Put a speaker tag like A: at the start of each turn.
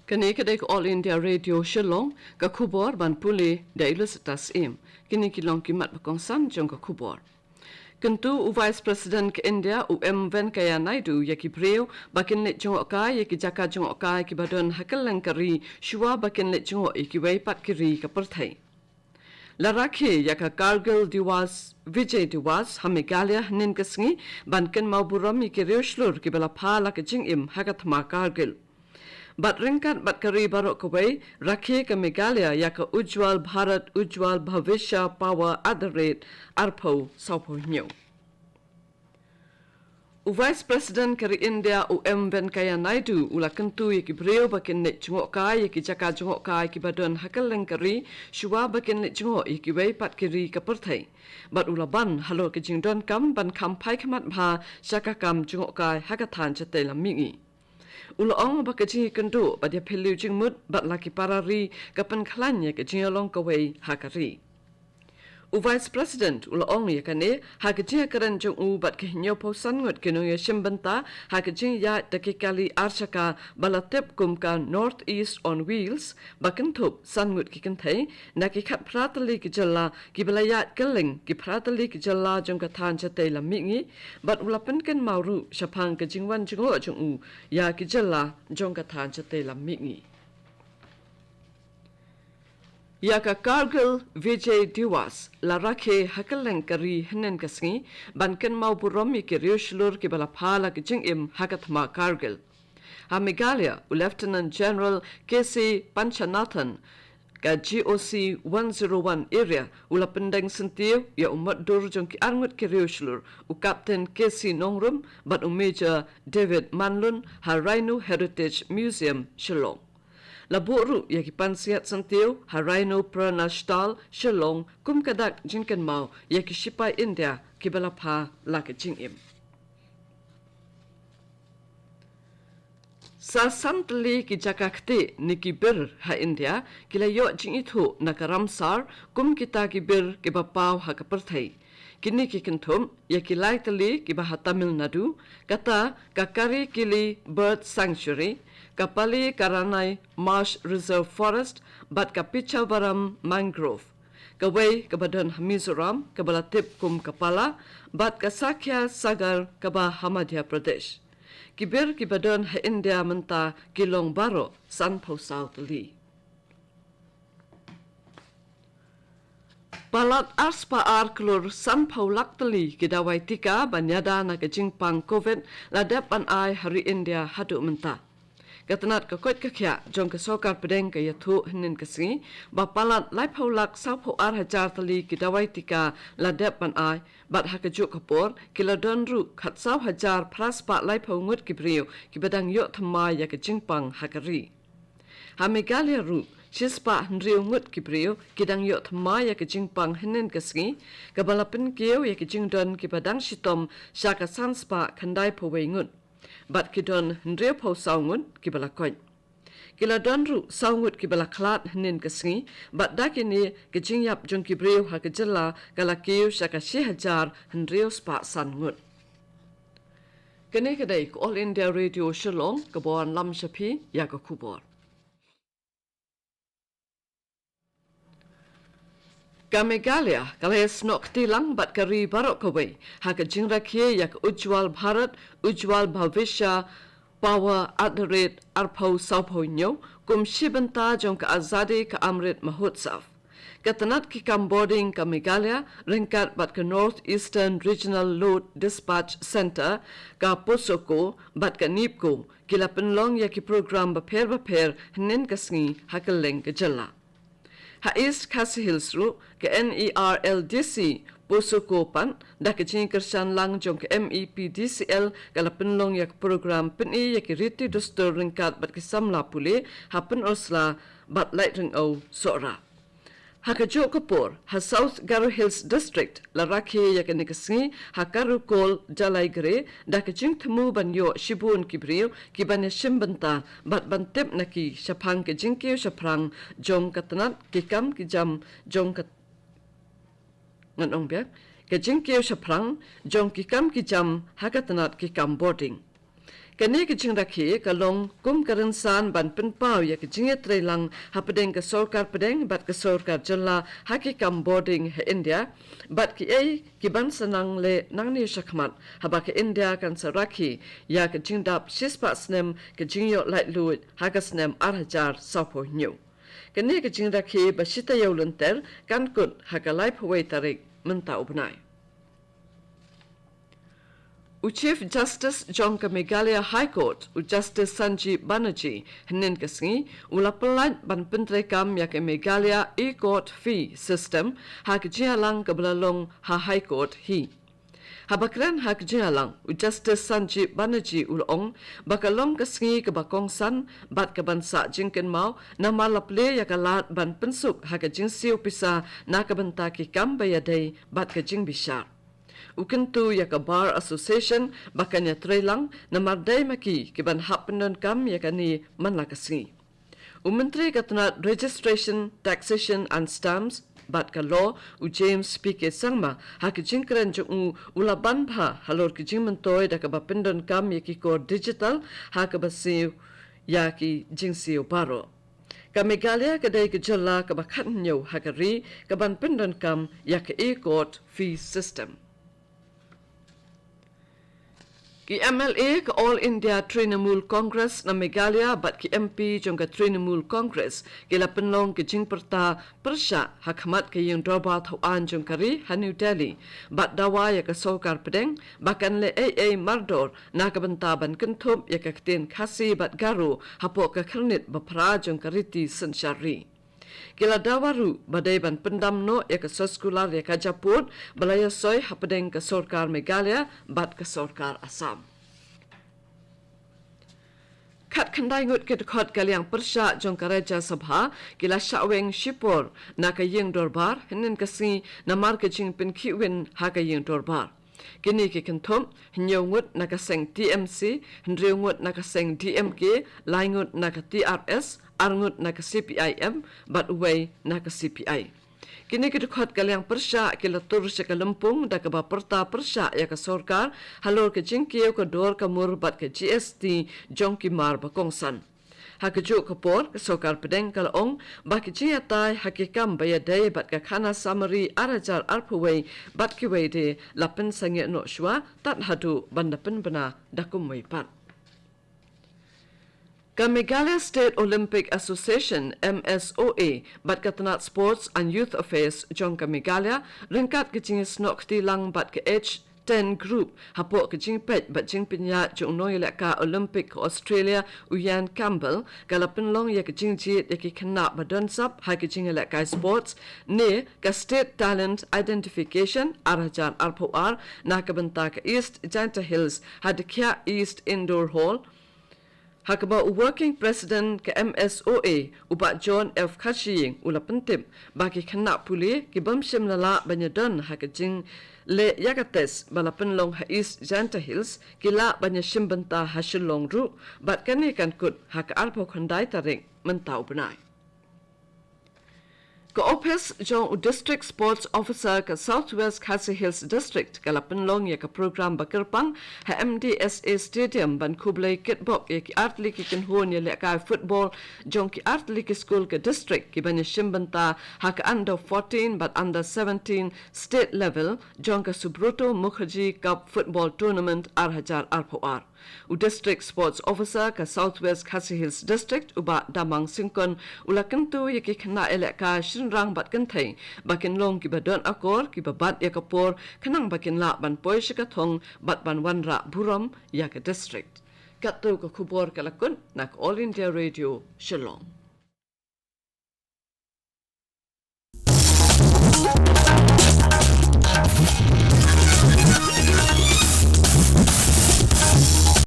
A: Kini kedai All India Radio Shillong ka khubor ban puli dailus tas im kini kilong kimat bakongsan jong ka khubor. Kentu u Vice President ke India Venkaiah Naidu yaki breu bakin let jong okai yaki jaka jong okai ki badon hakal langkari shua bakin let jong yaki wei pat kiri ka perthai. Laraki yaka Kargil Diwas Vijay Diwas hamigalia nin kasngi ban ken mau buram yaki reushlur ki bala phala ka jing im hagat ma Kargil. Bat ringkat bat kari barok kawai rakhe ke Meghalaya yaka Ujwal Bharat Ujwal Bhavishya Power @ Arpo Saupo Nyo. U Vice President kari India Venkaiah Naidu ula kentu yaki breu bakin net jungok kai yaki jaka jungok kai ki badon hakal lengkari shua bakin net jungok yaki wei pat kiri ka perthai. Bat ula ban halo ke jingdon kam ban kampai kamat bha shaka kam jungok kai hakathan chate lamingi. Ulaong bakaji kendu badia pelu jingmut bat laki parari kapan khalanya ke jingalong kawai hakari. U Vice President ulaong yakane hakaji karan jong u bat ke nyo posan ngot keno ya shimbanta hakaji ya dakikali archaka balatep kumka North East on Wheels bakentup sangut ki kenthai naki khat pratali ki jalla ki balayat keling ki pratali ki jalla jong ka than chate lamingi bat ulapen ken mauru shapang ke jingwan jingo jong u ya ki jalla jong ka than chate lamingi. Yaka Kargil Vijay Diwas larake hakaleng kari henen kasngi banken mau burom ki riushlur ki bala phala ki jingim hakat ma Kargil. Ha Meghalaya Lieutenant General Khasi Panchanathan ka GOC 101 area ula pendeng sentiu ya umat dur jong ki arngut ki riushlur u Captain Khasi Nongrum bat u Major David Manlun ha Rhino Heritage Museum Shillong. Laburu yaki pansiat sentiu Harino Pranashtal Shillong kum kadak jinken mau yaki shipai India kibalapha laki jingim. Sa santli ki jakakti niki bir ha India kila yo jingitu nakaramsar kum kita ki bir ki bapau ha kaperthai. Kini ki kentum yaki laitali ki baha Tamil Nadu kata kakari kili bird sanctuary kapali karanai marsh reserve forest bat kapichavaram mangrove kawai kabadan Mizoram kabalatip kum kapala bat kasakya sagar kaba Madhya Pradesh kibir kibadan ha India menta kilong baro sanpau south li. Balat arspa arklur sanpau laktali kidawai tika banyada na kejingpang COVID ladap an ai hari India hadu menta. Katanat kakot kakya jong kasokar pedeng kaya thu hinin kasi bapalat lai paulak sapho hajar tali kidawai tika ladap an ai bat hakajuk kapor kiladon ru khat saw hajar praspa lai paungut kibriu kibadang yo thamai ya kejingpang hakari. Ha Meghalaya ru Chispa Hendriu ngut kibriu kidang yo thamai ya kejingpang hinin kasi kabalapin kieu ya kejingdon kibadang shitom shaka sanspa khandai powei ngut. Bat kidon hendriu pau saungun kibala koin. Kila donru saungut kibala klat hinin kasngi bat dakini kejingyap jong kibriu ha kejela kalakiu shaka hajar hendriu spa sangut. Kene kedai All India Radio Shillong kabuan lam shapi ya ka kubor. Ka Meghalaya kalayas nok tilang bat kari barok kawai haka jingrakye yak Ujwal Bharat Ujwal Bhavishya Power @ Arpo Saupo Nyo kum shibanta jong ka azadi ka Amrit Mahotsav. Katanat ki boarding ka Meghalaya ringkat bat ka North Eastern Regional Load Dispatch Center ka Posoko bat ka Nipko kila penlong yaki program baper hinin kasngi hakaleng ka jala. Ha East Khasi Hills ru ke NERLDC Posoko pan da ke jing kersan lang jong ke MEPDCL kala penlong yak program peni yak riti dostor ringkat bat ke samla pule hapen osla bat light ring o sora. Ha ka jo kapor ha South Garo Hills District la rakhe yak nikasngi ha karukol jalai gre da ke jing thamu banyo shibun kibriu ki ban shimbanta bat bantep naki shapang ke jingke shaprang jong katanat ki kam ki jam jong kat nganong bia ke jingke shaprang jong ki kam ki jam ha katanat ki kam boarding Kani ke jing rakhi kalong kum karan san ban pen pau ya ke jing tre lang ha pedeng ke sorkar pedeng bat ke sorkar jalla ha ki kam boarding he India bat ki ei ki ban sanang le nang ni shakmat ha ba ke India kan sarakhi ya ke jing dap shispa snem ke jing yo lai lu ha ka snem 8,000 sapo new kani ke jing rakhi ba shita yolun ter kan kut ha ka lai phwei tarik menta ubnai Chief Justice John Meghalaya High Court, Justice Sanjeev Banerjee, Henin Kasngi, Ulapalat Ban Pentrekam Yak Meghalaya E-Court Fee System, Hak Jialang Kablalong Ha High Court He. Habakran Hak Jialang, Justice Sanjeev Banerjee Ulong, Bakalong Kasngi Kabakong San, Bat Kabansa Jinken Mau, Namalaple Yakalat Ban Pensuk Hak Jinsiu Pisa, Nakabantaki Kambayade, Bat Kajing Bishar. Ukentu yaka Bar Association bakanya trelang na marday maki kiban hapendon kam yakani manlakasi. Menteri katna Registration, Taxation and Stamps bat ka law James P.K. Sangma hak jingkran jung ulaban bha halor ki jingmentoy da ka bapendon kam yaki ko digital hak basi yaki jingsiu baro. Ka Meghalaya kadai ke jalla ka bakhan nyo hakari ka ban pendon kam yak e-court fee system. Ki MLA ka All India Trinamool Congress na Meghalaya bat ki MP jong ka Trinamool Congress kila penlong ki jing perta persya hakmat ke yung droba thawan jong kari ha New Delhi bat dawa ya ka sokar pedeng bakan le AA Mardor na ka bentaban kentup ya ka ktin Khasi bat garu hapo ka kernit bapra jong kariti sensyari. Kila dawaru badai ban pendam no ya ka soskular ya ka Japur balaya soy hapadeng ka sorkar Meghalaya bat ka sorkar Assam. Kat kandai ngut ke dekot kaliang persya jong ka Raja Sabha kila syaweng Shipur na ka yeng dorbar henin kasi namar ka jing pen kiwin ha ka yeng dorbar. Kini ke kentum ngut na ka seng TMC ngut na ka seng DMK laingut na ka TRS arngut na ka CPIM bat uway na ka CPI. Kini ke dekot kaliang persya kila tur sa kalampung da ka ba perta persya ya ka sorkar halor ke jingkiyo ka dor ka mur bat ke GST jong ki mar ba kongsan. Hakajuk kapor ke sokar pedeng kalaong baki jiatai hakikam bayadai bat ka khana summary arajar arpuway bat kiway de lapen sangye no shwa tat hadu bandapen bana dakum pat. Ka Meghalaya State Olympic Association MSOA bat katanat Sports and Youth Affairs jong ka Meghalaya ringkat ke jingis nok tilang bat ke H10 group hapo ke jing pet bat jing pinya jong noy lek ka Olympic Australia Uyan Campbell kalapin long ya ke jing jit ya ke kena badon sap ha ke jing lek ka sports ne ka State Talent Identification arajan RPR na ka benta ka East Janta Hills hadikya East Indoor Hall Hakaba Working President ke MSOA ubat John F. Khasi ulapentip bagi kena puli ki bamshim lala banyadon hakajing le yagates balapen long ha East Janta Hills kila banyashim benta ha SHILLONG ru bat kani kan kut hak arpo khandai taring mentau benai. Ka Office jong District Sports Officer ka Southwest Khasi Hills District kalapen long ya ka program bakirpang ha MDSA Stadium ban kublai kitbok ya ki artli ki kinhon ya leka football jong ki artli ki school ka district ki banya shimbanta ha ka under 14 but under 17 state level jong ka Subroto Mukherjee Cup football tournament arhajar arpoar. District Sports Officer ka Southwest Khasi Hills District uba damang singkon ulakentu ya ki kena eleka rang bat kentai bakin long ki badon akor ki babat ya kapor kanang bakin la ban poi shikathong bat ban wanra buram ya ka district kattu ka khubor kalakun nak All India Radio Shillong.